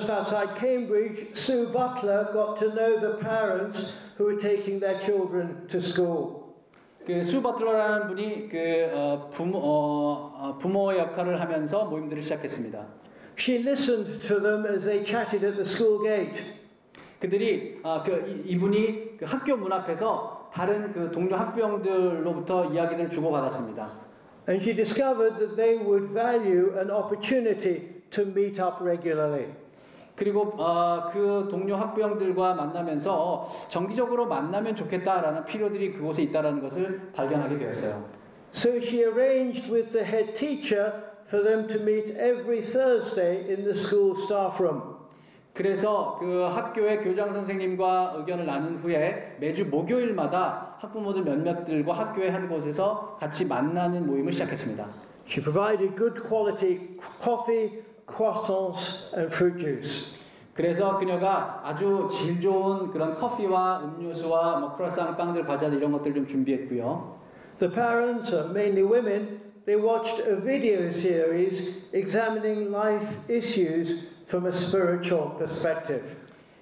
just outside Cambridge, Sue Butler got to know the parents who were taking their children to school. 그 수 버틀러라는 분이 부모의 역할을 하면서 모임들을 시작했습니다. She listened to them as they chatted at the school gate. 그들이 이분이 그 학교 문 앞에서 다른 그 동료 학부형들로부터 이야기를 주고받았습니다. And she discovered that they would value an opportunity to meet up regularly. 그리고 그 동료 학부형들과 만나면서 정기적으로 만나면 좋겠다라는 필요들이 그곳에 있다라는 것을 발견하게 되었어요. So she arranged with the head teacher for them to meet every Thursday in the school staff room. 그래서 그 학교의 교장 선생님과 의견을 나눈 후에 매주 목요일마다 학부모들 몇몇들과 학교의 한 곳에서 같이 만나는 모임을 시작했습니다. She provided good quality coffee, croissants and fruit juice. 그래서 그녀가 아주 질 좋은 그런 커피와 음료수와 뭐 크로아상, 빵들, 과자들 이런 것들 좀 준비했고요. The parents, mainly women, they watched a video series examining life issues from a spiritual perspective.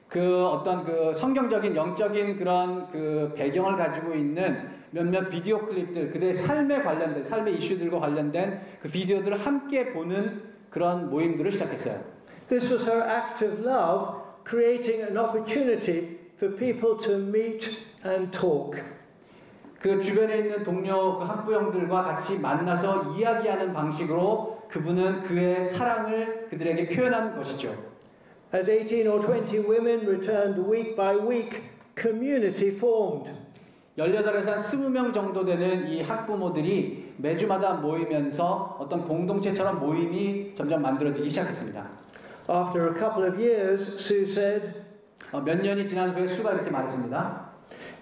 그 어떤 그 성경적인 영적인 그런 그 배경을 가지고 있는 몇몇 비디오 클립들, 그들의 삶에 관련된 삶의 이슈들과 관련된 그 비디오들을 함께 보는 그런 모임들을 시작했어요. This was her act of love, creating an opportunity for people to meet and talk. 그 주변에 있는 동료 그 학부형들과 같이 만나서 이야기하는 방식으로 그분은 그의 사랑을 그들에게 표현한 것이죠. As 18 or 20 women returned week by week, community formed. 18에서 한 20명 정도 되는 이 학부모들이 매주마다 모이면서 어떤 공동체처럼 모임이 점점 만들어지기 시작했습니다. After a couple of years, Sue said, 몇 년이 지난 후에 수가 이렇게 말했습니다.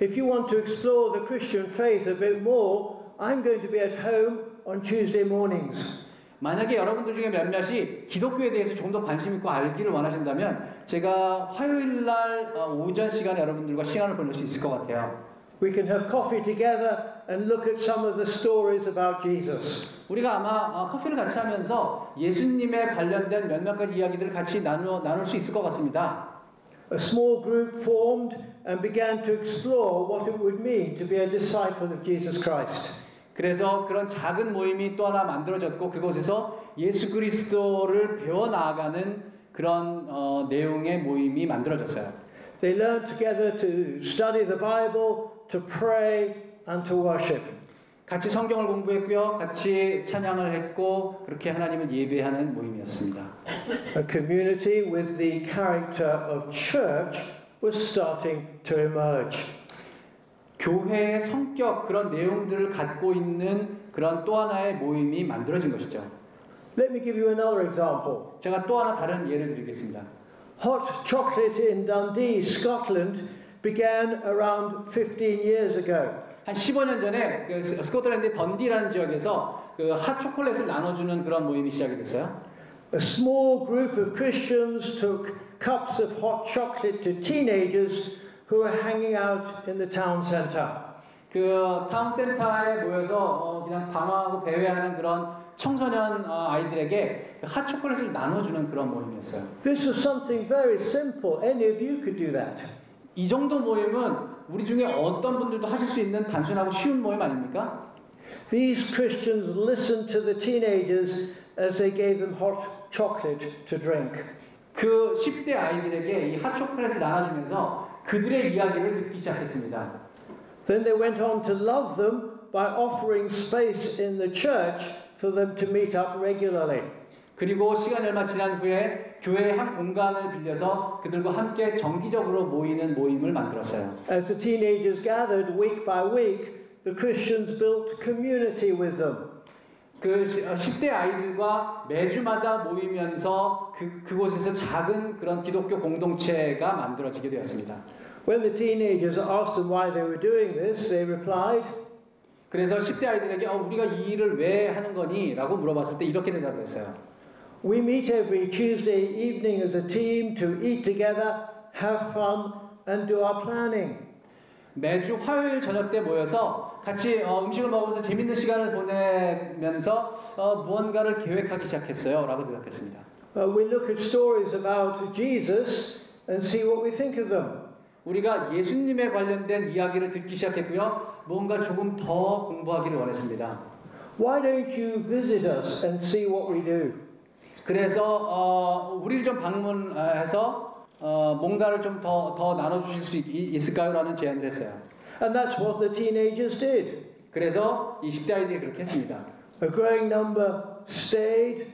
If you want to explore the Christian faith a bit more, I'm going to be at home on Tuesday mornings. 만약에 여러분들 중에 몇몇이 기독교에 대해서 좀 더 관심 있고 알기를 원하신다면 제가 화요일 날 오전 시간에 여러분들과 시간을 보낼 수 있을 것 같아요. We can have coffee together and look at some of the stories about Jesus. 우리가 아마 커피를 같이 하면서 예수님에 관련된 몇몇 가지 이야기들을 같이 나눌 수 있을 것 같습니다. A small group formed and began to explore what it would mean to be a disciple of Jesus Christ. 그래서 그런 작은 모임이 또 하나 만들어졌고 그곳에서 예수 그리스도를 배워 나아가는 그런 내용의 모임이 만들어졌어요. They learned together to study the Bible, to pray and to worship. 같이 성경을 공부했고요. 같이 찬양을 했고 그렇게 하나님을 예배하는 모임이었습니다. A community with the character of church was starting to emerge. 교회의 성격 그런 내용들을 갖고 있는 그런 또 하나의 모임이 만들어진 것이죠. Let me give you another example. 제가 또 하나 다른 예를 드리겠습니다. Hot chocolate in Dundee, Scotland began around 15 years ago. 한 15년 전에 그 스코틀랜드의 던디라는 지역에서 그 핫 초콜릿을 나눠주는 그런 모임이 시작이 됐어요. A small group of Christians took cups of hot chocolate to teenagers who were hanging out in the town centre. 그 타운 센터에 모여서 그냥 방황하고 배회하는 그런 청소년 아이들에게 핫 초콜릿을 나눠주는 그런 모임이었어요. This was something very simple. Any of you could do that. 이 정도 모임은 우리 중에 어떤 분들도 하실 수 있는 단순하고 쉬운 모임 아닙니까? These Christians listened to the teenagers as they gave them hot chocolate to drink. 그 10대 아이들에게 이 핫 초콜릿을 나눠주면서 그들의 이야기를 듣기 시작했습니다. Then they went on to love them by offering space in the church for them to meet up regularly. 그리고 시간이 얼마 지난 후에 교회의 한 공간을 빌려서 그들과 함께 정기적으로 모이는 모임을 만들었어요. As the teenagers gathered week by week, the Christians built community with them. 그 10대 아이들과 매주마다 모이면서 그곳에서 작은 그런 기독교 공동체가 만들어지게 되었습니다. When the teenagers asked them why they were doing this, they replied, 그래서 10대 아이들에게 우리가 이 일을 왜 하는 거니? 라고 물어봤을 때 이렇게 대답했어요. We meet every Tuesday evening as a team to eat together, have fun and do our planning. 매주 화요일 저녁 때 모여서 같이 음식을 먹으면서 재밌는 시간을 보내면서 무언가를 계획하기 시작했어요. 라고 대답했습니다. We look at stories about Jesus and see what we think of them. 우리가 예수님에 관련된 이야기를 듣기 시작했고요. 뭔가 조금 더 공부하기를 원했습니다. Why don't you visit us and see what we do? 그래서 우리를 좀 방문해서 뭔가를 좀 더 나눠주실 수 있을까요? 라는 제안을 했어요. And that's what the teenagers did. 그래서 이 10대 아이들이 그렇게 했습니다. A growing number stayed,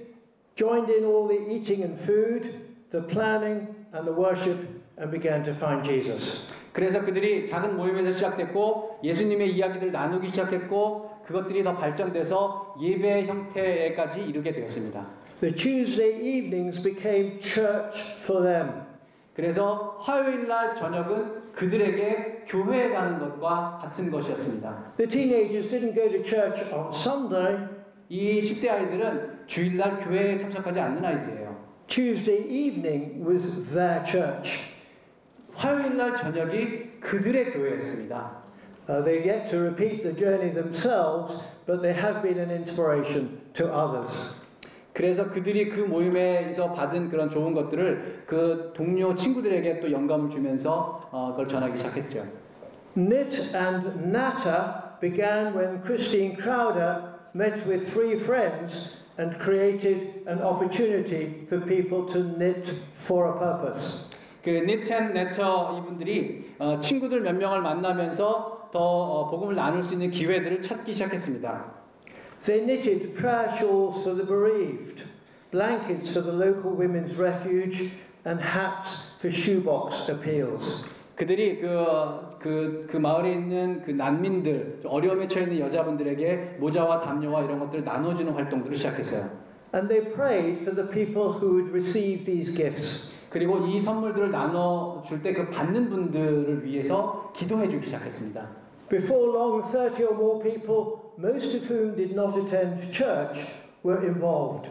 joined in all the eating and food, the planning and the worship, and began to find Jesus. 그래서 그들이 작은 모임에서 시작됐고 예수님의 이야기를 나누기 시작했고 그것들이 더 발전돼서 예배 형태까지 이르게 되었습니다. The Tuesday evenings became church for them. 그래서 화요일 날 저녁은 그들에게 교회에 가는 것과 같은 것이었습니다. The teenagers didn't go to church on Sunday. 이 10대 아이들은 주일날 교회에 참석하지 않는 아이들이에요. Tuesday evening was their church. 화요일 날 저녁이 그들의 교회였습니다. They're yet to repeat the journey themselves, but they have been an inspiration to others. 그래서 그들이 그 모임에서 받은 그런 좋은 것들을 그 동료 친구들에게 또 영감을 주면서 그걸 전하기 시작했죠. Knit and Natter began when Christine Crowder met with three friends and created an opportunity for people to knit for a purpose. 그 Knit and Natter 이분들이 친구들 몇 명을 만나면서 더 복음을 나눌 수 있는 기회들을 찾기 시작했습니다. They knitted prayer shawls for the bereaved, blankets for the local women's refuge, and hats for shoebox appeals. 그들이 그 마을에 있는 그 난민들, 어려움에 처해 있는 여자분들에게 모자와 담요와 이런 것들을 나눠주는 활동들을 시작했어요. And they prayed for the people who would receive these gifts. 그리고 이 선물들을 나눠줄 때 그 받는 분들을 위해서 기도해주기 시작했습니다. Before long, 30 or more people, most of whom did not attend church, were involved.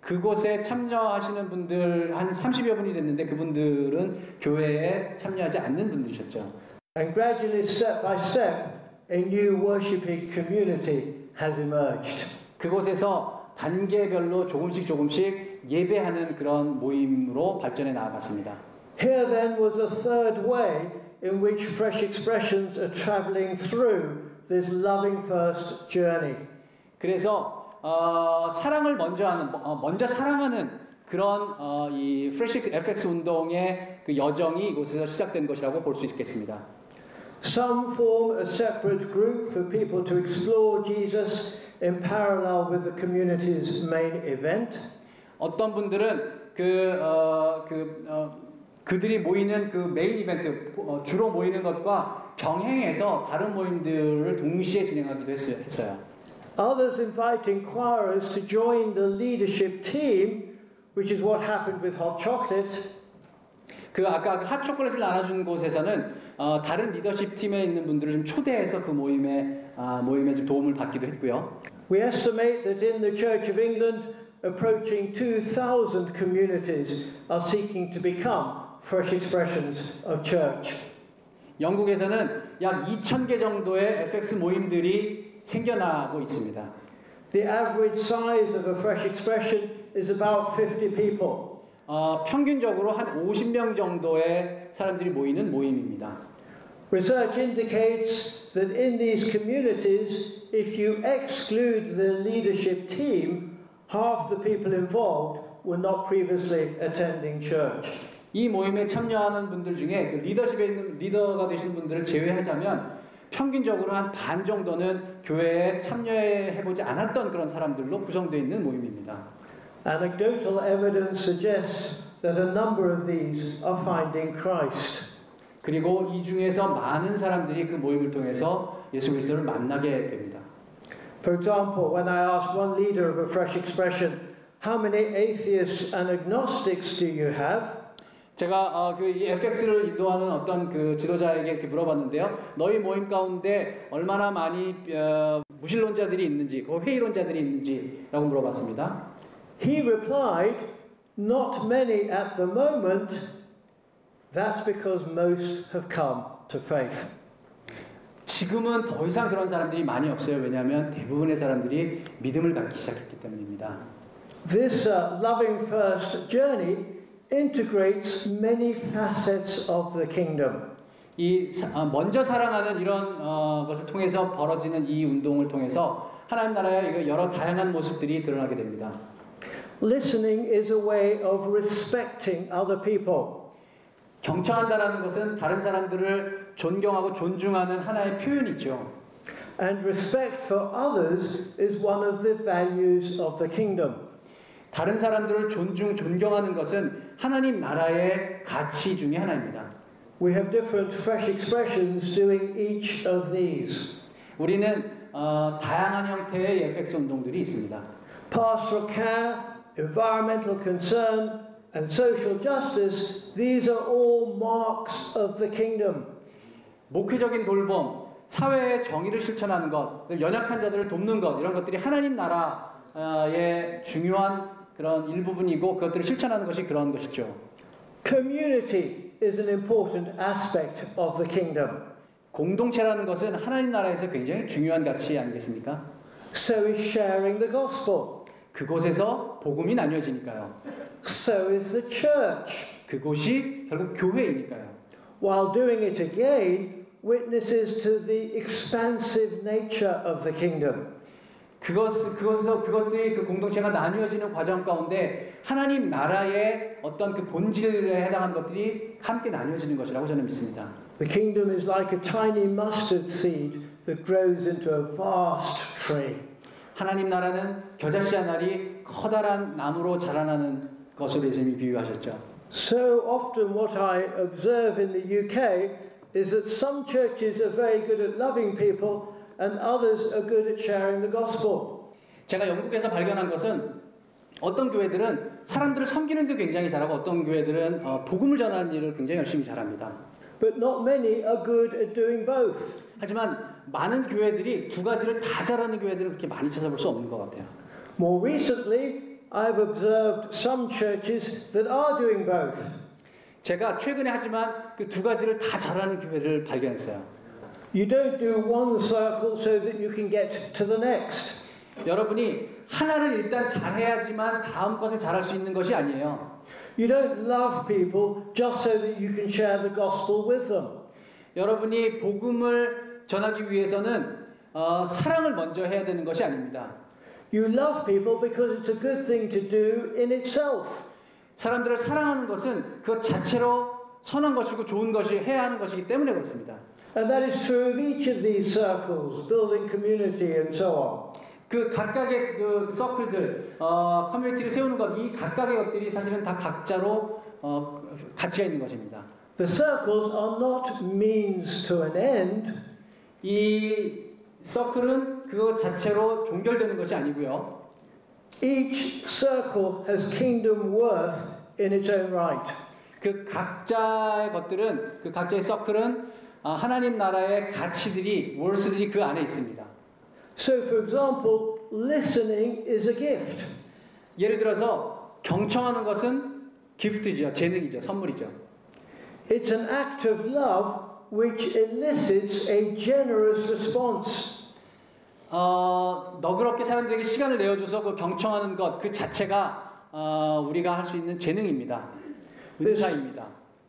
그곳에 참여하시는 분들 한 30여 분이 됐는데 그분들은 교회에 참여하지 않는 분들이셨죠. And gradually, step by step, a new worshipping community has emerged. 그곳에서 단계별로 조금씩 예배하는 그런 모임으로 발전해 나아갔습니다. Here then was a third way in which Fresh Expressions are traveling through this loving first journey. 그래서 사랑을 먼저 사랑하는 그런 이 Fresh FX 운동의 그 여정이 이곳에서 시작된 것이라고 볼 수 있겠습니다. Some form a separate group for people to explore Jesus in parallel with the community's main event. 어떤 분들은 그들이 모이는 그 메인 이벤트, 주로 모이는 것과 병행해서 다른 모임들을 동시에 진행하기도 했어요. Others invite inquirers to join the leadership team, which is what happened with Hot Chocolate. 그 아까 핫초콜릿을 나눠준 곳에서는 다른 리더십 팀에 있는 분들을 좀 초대해서 그 모임에 좀 도움을 받기도 했고요. We estimate that in the Church of England, approaching 2,000 communities are seeking to become fresh expressions of church. 영국에서는 약 2,000개 정도의 FX 모임들이 생겨나고 있습니다. The average size of a fresh expression is about 50 people. 평균적으로 한 50명 정도의 사람들이 모이는 모임입니다. Research indicates that in these communities, if you exclude the leadership team, half the people involved were not previously attending church. 이 모임에 참여하는 분들 중에 그 리더십에 있는 리더가 되신 분들을 제외하자면 평균적으로 한 반 정도는 교회에 참여해보지 않았던 그런 사람들로 구성되어 있는 모임입니다. Anecdotal evidence suggests that a number of these are finding Christ. 그리고 이 중에서 많은 사람들이 그 모임을 통해서 예수 그리스도를 만나게 됩니다. For example, when I asked one leader of a fresh expression, how many atheists and agnostics do you have? 제가 이 FX를 인도하는 어떤 그 지도자에게 이렇게 물어봤는데요. 너희 모임 가운데 얼마나 많이 무신론자들이 있는지, 그 회의론자들이 있는지라고 물어봤습니다. He replied, not many at the moment. That's because most have come to faith. 지금은 더 이상 그런 사람들이 많이 없어요. 왜냐하면 대부분의 사람들이 믿음을 갖기 시작했기 때문입니다. This loving first journey integrates many facets of the kingdom. 먼저 사랑하는 이런 것을 통해서 벌어지는 이 운동을 통해서 하나님 나라의 여러 다양한 모습들이 드러나게 됩니다. Listening is a way of respecting other people. 경청한다라는 것은 다른 사람들을 존경하고 존중하는 하나의 표현이죠. And respect for others is one of the values of the kingdom. 다른 사람들을 존경하는 것은 하나님 나라의 가치 중에 하나입니다. We have different fresh expressions doing each of these. 우리는 다양한 형태의 FX 운동들이 있습니다. Pastoral care, environmental concern, and social justice, these are all marks of the kingdom. 목회적인 돌봄, 사회의 정의를 실천하는 것, 연약한 자들을 돕는 것, 이런 것들이 하나님 나라의 중요한 그런 일부분이고 그것들을 실천하는 것이 그런 것이죠. Community is an important aspect of the kingdom. 공동체라는 것은 하나님 나라에서 굉장히 중요한 가치 아니겠습니까? So is sharing the gospel. 그곳에서 복음이 나뉘어지니까요. So is the church. 그곳이 결국 교회이니까요. While doing it again witnesses to the expansive nature of the kingdom. 그것들이 그 공동체가 나뉘어지는 과정 가운데 하나님 나라의 어떤 그 본질에 해당하는 것들이 함께 나뉘어지는 것이라고 저는 믿습니다. The kingdom is like a tiny mustard seed that grows into a vast tree. 하나님 나라는 겨자씨 한 알이 커다란 나무로 자라나는 것으로 예수님이 비유하셨죠. So often what I observe in the UK is that some churches are very good at loving people and others are good at sharing the gospel. 제가 영국에서 발견한 것은 어떤 교회들은 사람들을 섬기는 데 굉장히 잘하고 어떤 교회들은 복음을 전하는 일을 굉장히 열심히 잘합니다. But not many are good at doing both. 하지만 많은 교회들이 두 가지를 다 잘하는 교회들은 그렇게 많이 찾아볼 수 없는 것 같아요. More recently, I've observed some churches that are doing both. 제가 최근에 하지만 그 두 가지를 다 잘하는 교회를 발견했어요. You don't do one circle so that you can get to the next. 여러분이 하나를 일단 잘해야지만 다음 것을 잘할 수 있는 것이 아니에요. You don't love people just so that you can share the gospel with them. 여러분이 복음을 전하기 위해서는 사랑을 먼저 해야 되는 것이 아닙니다. You love people because it's a good thing to do in itself. 사람들을 사랑하는 것은 그것 자체로 선한 것이고 좋은 것이 해야 하는 것이기 때문에 그렇습니다. And that is true of each of these circles, building community and so on. 그 각각의 그 서클들, 커뮤니티를 세우는 것, 이 각각의 것들이 사실은 다 각자로 가치가 있는 것입니다. The circles are not means to an end. 이 서클은 그것 자체로 종결되는 것이 아니고요. Each circle has kingdom worth in its own right. 그 각자의 것들은, 그 각자의 서클은 하나님 나라의 가치들이, 월스들이 그 안에 있습니다. So, for example, listening is a gift. 예를 들어서 경청하는 것은 기프트죠, 재능이죠, 선물이죠. It's an act of love which elicits a generous response. 너그럽게 사람들에게 시간을 내어줘서 그 경청하는 것 그 자체가 우리가 할 수 있는 재능입니다. 은사입니다.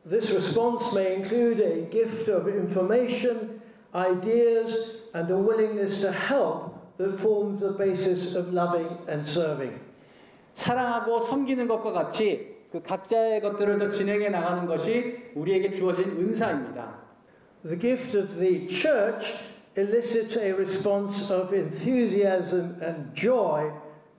This response may include a gift of information, ideas, and a willingness to help that forms the basis of loving and serving. 사랑하고 섬기는 것과 같이 그 각자의 것들을 더 진행해 나가는 것이 우리에게 주어진 은사입니다. The gift of the church elicits a response of enthusiasm and joy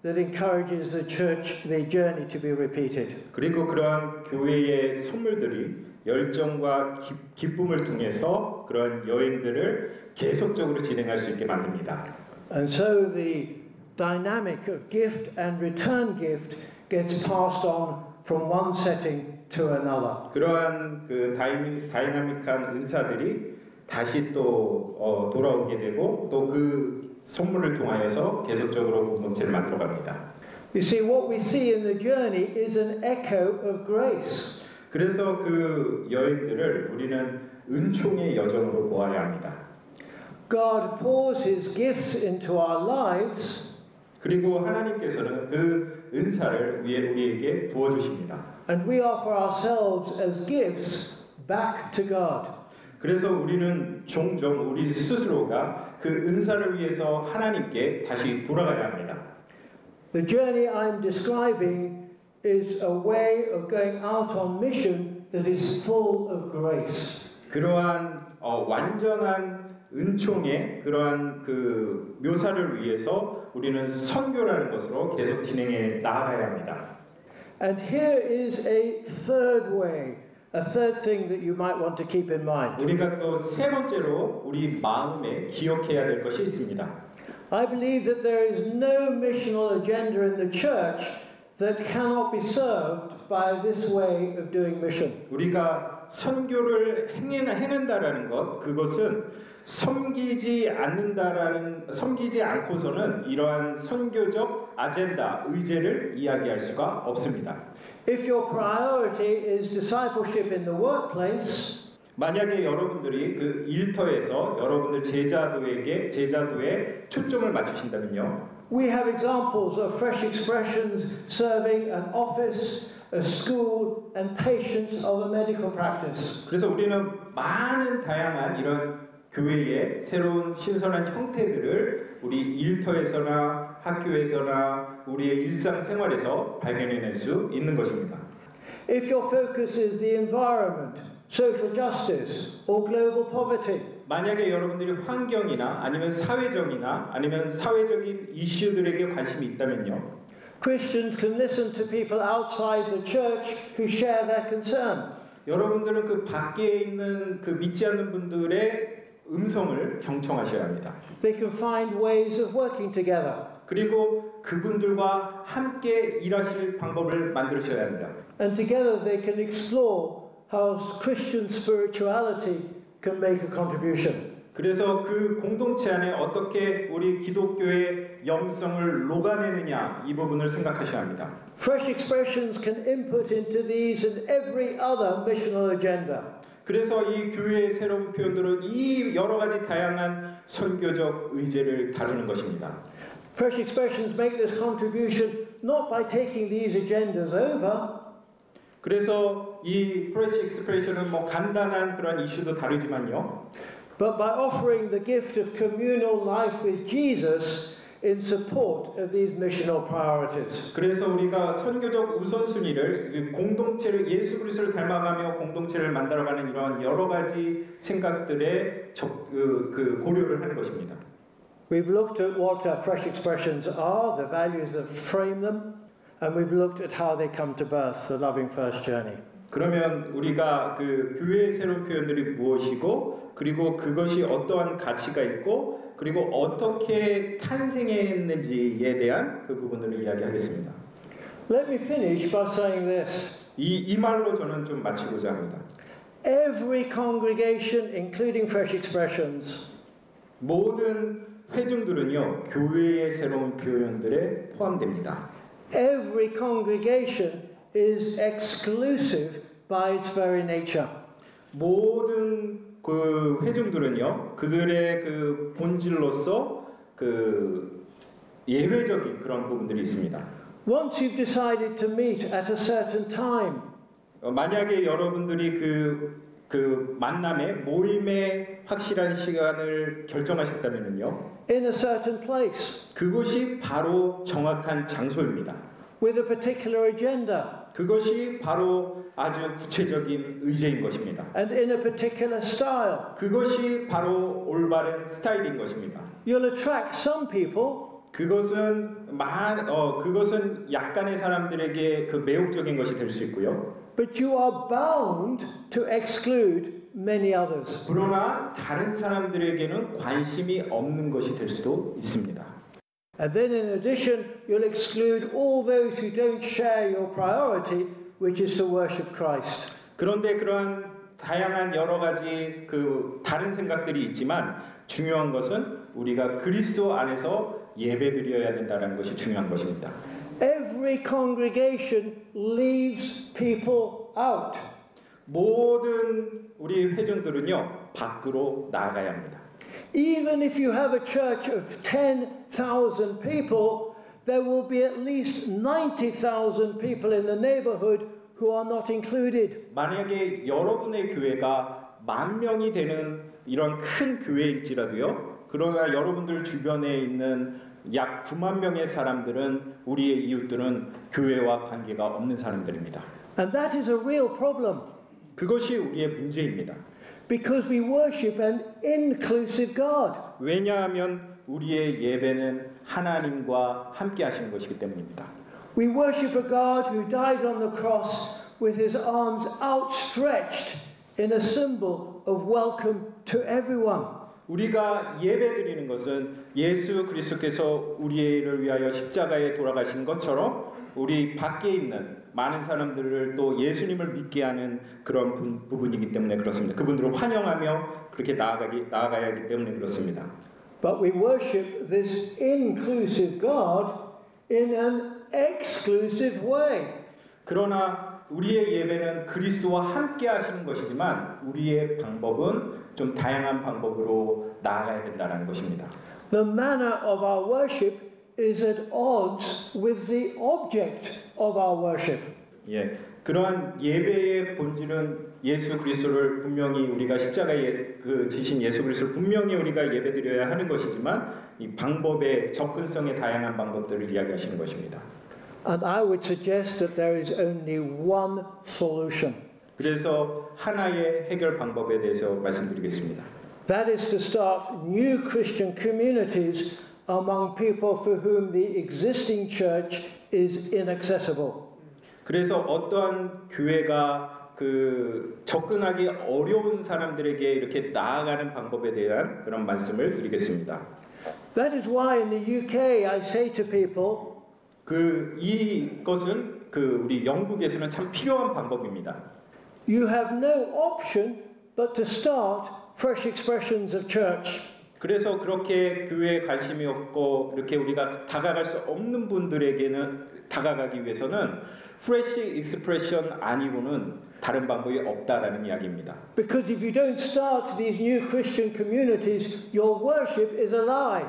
that encourages the church, the journey to be repeated. 그리고 그러한 교회의 선물들이 열정과 기쁨을 통해서 그러한 여행들을 계속적으로 진행할 수 있게 만듭니다. And so the dynamic of gift and return gift gets passed on from one setting to another. 그러한 그 다이나믹한 은사들이 다시 또 돌아오게 되고 또 그 선물을 통하여서 계속적으로 공동체를 만들어갑니다. You see, what we see in the journey is an echo of grace. 그래서 그 여행들을 우리는 은총의 여정으로 보아야 합니다. God pours His gifts into our lives. 그리고 하나님께서는 그 은사를 우리에게 부어주십니다. And we offer ourselves as gifts back to God. 그래서 우리는 종종 우리 스스로가 그 은사를 위해서 하나님께 다시 돌아가야 합니다. The journey I'm describing is a way of going out on mission that is full of grace. 그러한 완전한 은총의 그러한 그 묘사를 위해서 우리는 선교라는 것으로 계속 진행해 나아가야 합니다. And here is a third way, a third thing that you might want to keep in mind. 우리가 또 세 번째로 우리 마음에 기억해야 될 것이 있습니다. I believe that there is no missional agenda in the church that cannot be served by this way of doing mission. 우리가 선교를 행한다라는 것, 그것은 섬기지 않고서는 이러한 선교적 아젠다, 의제를 이야기할 수가 없습니다. If your priority is discipleship in the workplace, 만약에 여러분들이 그 일터에서 여러분들 제자도에 초점을 맞추신다면요. we have examples of Fresh Expressions serving an office, a school, and patients of a medical practice. 그래서 우리는 많은 다양한 이런 교회의 새로운 신선한 형태들을 우리 일터에서나 학교에서나 우리의 일상생활에서 발견해낼 수 있는 것입니다. If your focus is the environment, social justice, or global poverty, 만약에 여러분들이 환경이나 아니면 사회적인 이슈들에게 관심이 있다면요. Christians can listen to people outside the church who share their concern. 여러분들은 그 밖에 있는 그 믿지 않는 분들의 음성을 경청하셔야 합니다. They can find ways of working together. 그리고 그분들과 함께 일하실 방법을 만드셔야 합니다. And together they can explore how Christian spirituality can make a contribution. 그래서 그 공동체 안에 어떻게 우리 기독교의 영성을 녹아내느냐 이 부분을 생각하셔야 합니다. Fresh Expressions can input into these and every other missional agenda. 그래서 이 교회의 새로운 표현들은 이 여러 가지 다양한 선교적 의제를 다루는 것입니다. Fresh Expressions make this contribution not by taking these agendas over. 그래서 이 프레시 익스프레션은 뭐 간단한 그런 이슈도 다루지만요. But by offering the gift of communal life with Jesus in support of these missional priorities. 그래서 우리가 선교적 우선순위를 공동체를 예수 그리스도를 닮아가며 공동체를 만들어가는 이런 여러 가지 생각들의 고려를 하는 것입니다. We've looked at what Fresh Expressions are, the values that frame them, and we've looked at how they come to birth, the Loving First journey. 그러면 우리가 그 교회의 새로운 표현들이 무엇이고 그리고 그것이 어떠한 가치가 있고 그리고 어떻게 탄생했는지에 대한 그 부분을 이야기하겠습니다. Let me finish by saying this. 이 말로 저는 좀 마치고자 합니다. Every congregation, including Fresh Expressions, 모든 회중들은요 교회의 새로운 표현들에 포함됩니다. every congregation is exclusive by its very nature. 모든 그 회중들은요 그들의 그 본질로서 그 예외적인 그런 부분들이 있습니다. Once you've decided to meet at a certain time, 만약에 여러분들이 그 만남의 모임의 확실한 시간을 결정하셨다면요, in a certain place, 그것이 바로 정확한 장소입니다. with a particular agenda, 그것이 바로 아주 구체적인 의제인 것입니다. and in a particular style, 그것이 바로 올바른 스타일인 것입니다. you'll attract some people, 그것은 약간의 사람들에게 그 매혹적인 것이 될 수 있고요. but you are bound to exclude many others. 그러나 다른 사람들에게는 관심이 없는 것이 될 수도 있습니다. And then in addition, you'll exclude all those who don't share your priority, which is to worship Christ. 그런데 그러한 다양한 여러 가지 그 다른 생각들이 있지만 중요한 것은 우리가 그리스도 안에서 예배드려야 된다는 것이 중요한 것입니다. Every congregation leaves people out. 모든 우리 회중들은요 밖으로 나가야 합니다. Even if you have a church of 10,000 people, there will be at least 90,000 people in the neighborhood who are not included. 만약에 여러분의 교회가 10,000명이 되는 이런 큰 교회일지라도요. 그러나 여러분들 주변에 있는 약 9만 명의 사람들은 우리의 이웃들은 교회와 관계가 없는 사람들입니다. And that is a real problem. 그것이 우리의 문제입니다. Because we worship an inclusive God. 왜냐하면 우리의 예배는 하나님과 함께 하시는 것이기 때문입니다. We worship a God who died on the cross with his arms outstretched in a symbol of welcome to everyone. 우리가 예배드리는 것은 예수 그리스도께서 우리를 위하여 십자가에 돌아가신 것처럼 우리 밖에 있는 많은 사람들을 또 예수님을 믿게 하는 그런 부분이기 때문에 그렇습니다. 그분들을 환영하며 그렇게 나아가야 하기 때문에 그렇습니다. But we worship this inclusive God in an exclusive way. 그러나 우리의 예배는 그리스도와 함께 하시는 것이지만 우리의 방법은 좀 다양한 방법으로 나아가야 된다는 것입니다. The manner of our worship is at odds with the object of our worship. 예, 그러한 예배의 본질은 예수 그리스도를 분명히 우리가 십자가에 지신 예수 그리스도를 분명히 우리가 예배드려야 하는 것이지만 이 방법의 접근성의 다양한 방법들을 이야기하시는 것입니다. And I would suggest that there is only one solution. 그래서 하나의 해결 방법에 대해서 말씀드리겠습니다. That is to start new Christian communities among people for whom the existing church is inaccessible. 그래서 어떠한 교회가 접근하기 어려운 사람들에게 이렇게 나아가는 방법에 대한 그런 말씀을 드리겠습니다. That is why in the UK I say to people, 이것은 우리 영국에서는 참 필요한 방법입니다. You have no option but to start fresh expressions of church. 그래서 그렇게 교회에 관심이 없고 이렇게 우리가 다가갈 수 없는 분들에게는 다가가기 위해서는 fresh expression 아니고는 다른 방법이 없다라는 이야기입니다. Because if you don't start these new Christian communities, your worship is a lie.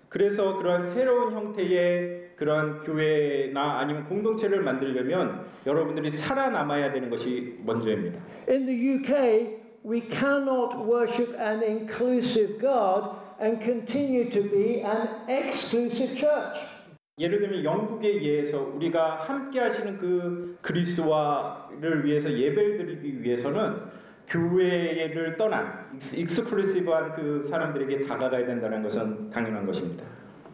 그래서 그런 새로운 형태의 그런 교회나 아니면 공동체를 만들려면 여러분들이 살아남아야 되는 것이 먼저입니다. In the UK, we cannot worship an inclusive God and continue to be an exclusive church. 예를 들면 영국에 의해서 우리가 함께 하시는 그 그리스도를 위해서 예배를 드리기 위해서는 교회를 떠난 익스클루시브한 그 사람들에게 다가가야 된다는 것은 당연한 것입니다.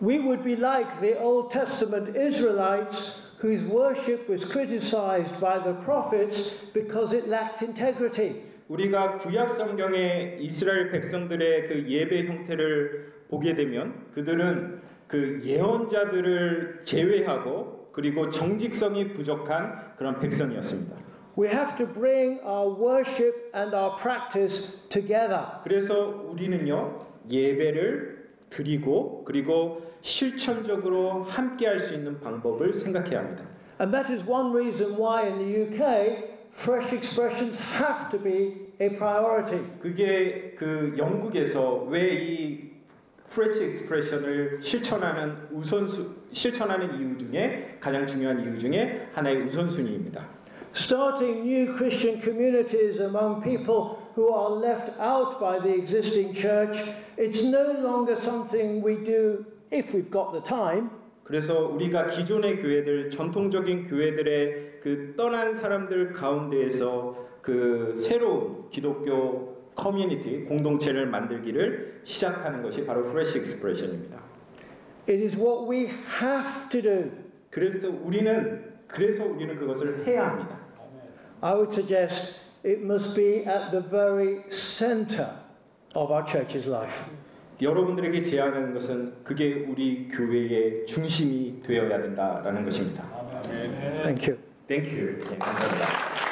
We would be like the Old Testament Israelites whose worship was criticized by the prophets because it lacked integrity. 우리가 구약 성경의 이스라엘 백성들의 그 예배 형태를 보게 되면 그들은 그 예언자들을 제외하고 그리고 정직성이 부족한 그런 백성이었습니다. We have to bring our worship and our practice together. 그래서 우리는요 예배를 드리고 그리고 실천적으로 함께 할 수 있는 방법을 생각해야 합니다. And that is one reason why in the UK fresh expressions have to be a priority. 그게 그 영국에서 왜 이 fresh expression을 실천하는 이유 중에 가장 중요한 이유 중에 하나의 우선순위입니다. Starting new Christian communities among people who are left out by the existing church, it's no longer something we do if we've got the time. 그래서 우리가 기존의 교회들, 전통적인 교회들의 그 떠난 사람들 가운데에서 그 새로운 기독교 커뮤니티, 공동체를 만들기를 시작하는 것이 바로 Fresh Expression입니다. It is what we have to do. 그래서 우리는 그것을 해야 합니다. I would suggest it must be at the very center of our church's life. 여러분들에게 제안하는 것은 그게 우리 교회의 중심이 되어야 된다라는 것입니다. Thank you. Thank you. 네, 감사합니다.